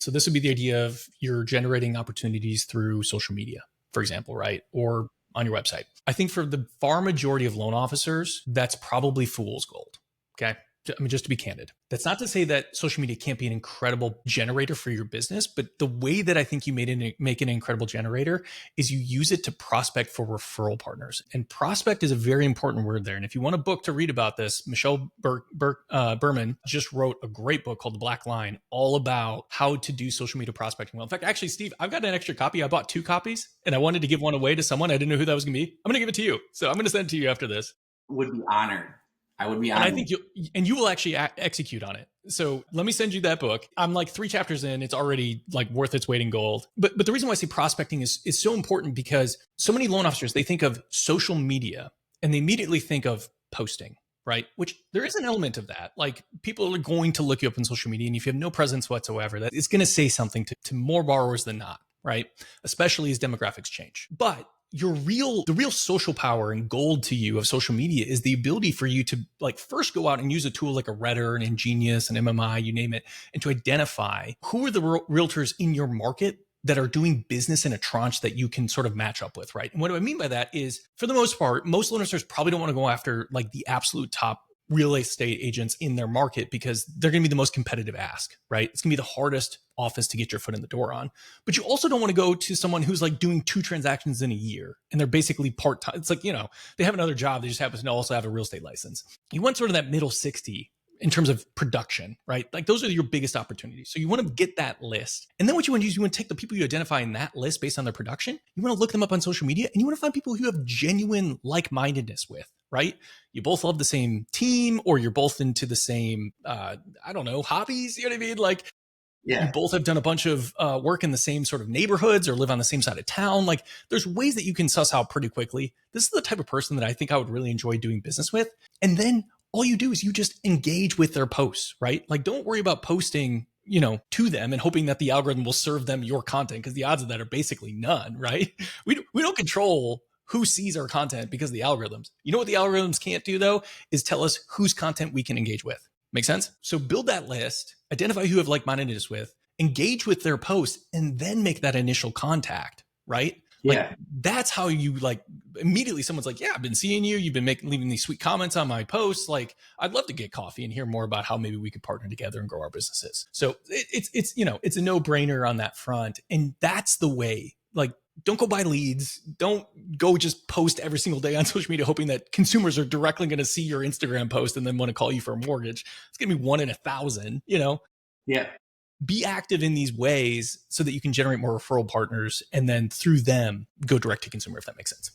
So this would be the idea of you're generating opportunities through social media, for example, right? Or on your website. I think for the far majority of loan officers, that's probably fool's gold. Okay. I mean, just to be candid, that's not to say that social media can't be an incredible generator for your business, but the way that I think you make it an incredible generator is you use it to prospect for referral partners. And prospect is a very important word there. And if you want a book to read about this, Michelle Berman just wrote a great book called The Black Line, all about how to do social media prospecting well. In fact, actually, Steve, I've got an extra copy. I bought 2 copies and I wanted to give one away to someone. I didn't know who that was going to be. I'm going to give it to you. So I'm going to send it to you after this. Would be honored. I would be honored. And I think you will actually execute on it. So let me send you that book. I'm like 3 chapters in. It's already like worth its weight in gold. But the reason why I say prospecting is so important because so many loan officers, they think of social media and they immediately think of posting, right? Which there is an element of that. Like people are going to look you up on social media, and if you have no presence whatsoever, that it's going to say something to more borrowers than not, right? Especially as demographics change. But the real social power and gold to you of social media is the ability for you to like first go out and use a tool like a Redder, an Ingenious, an MMI, you name it, and to identify who are the realtors in your market that are doing business in a tranche that you can sort of match up with, right? And what I mean by that is, for the most part, most loan officers probably don't want to go after like the absolute top real estate agents in their market because they're going to be the most competitive ask, right? It's going to be the hardest office to get your foot in the door on. But you also don't want to go to someone who's like doing 2 transactions in a year and they're basically part-time. It's like, they have another job. They just happen to also have a real estate license. You want sort of that middle 60 in terms of production, right? Like those are your biggest opportunities. So you want to get that list. And then what you want to do is you want to take the people you identify in that list based on their production. You want to look them up on social media and you want to find people who you have genuine like-mindedness with, right? You both love the same team or you're both into the same, hobbies. You know what I mean? Like you both have done a bunch of work in the same sort of neighborhoods or live on the same side of town. Like there's ways that you can suss out pretty quickly. This is the type of person that I think I would really enjoy doing business with. And then all you do is you just engage with their posts, right? Like don't worry about posting, to them and hoping that the algorithm will serve them your content because the odds of that are basically none, right? We don't control who sees our content because of the algorithms. You know what the algorithms can't do though, is tell us whose content we can engage with. Make sense? So build that list, identify who you have like-mindedness with, engage with their posts, and then make that initial contact, right? Yeah. Like, that's how you like immediately someone's like, yeah, I've been seeing you. You've been leaving these sweet comments on my posts. Like, I'd love to get coffee and hear more about how maybe we could partner together and grow our businesses. So it's a no-brainer on that front. And that's the way, like, don't go buy leads. Don't go just post every single day on social media, hoping that consumers are directly going to see your Instagram post and then want to call you for a mortgage. It's going to be 1 in 1,000, Yeah. Be active in these ways so that you can generate more referral partners and then through them go direct to consumer, if that makes sense.